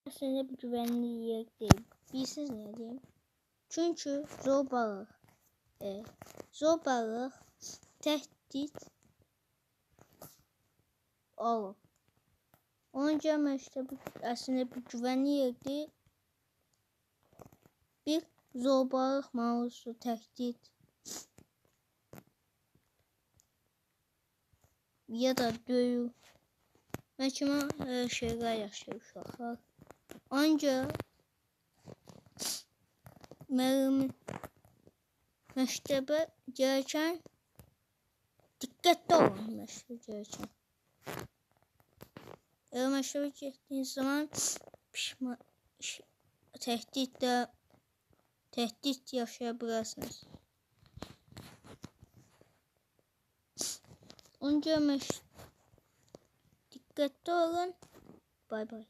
Aslında bir güvenli yer değil. Bilirsiniz ne diyeyim? Çünkü zobalık tehdit olur. Onca məktəbi aslında bir güvenli yer değil. Bir zobalık mağlusu tehdit ya da döyü. Məhkəmə şeyler yaşayır uşaqlar. Ancaq məktəbə gələkən diqqətli olun məktəbə gələkən. Eğer məktəbə getdiyiniz zaman tehdit yaşayabilirsiniz. Onca dikkatli olun. Bay bay.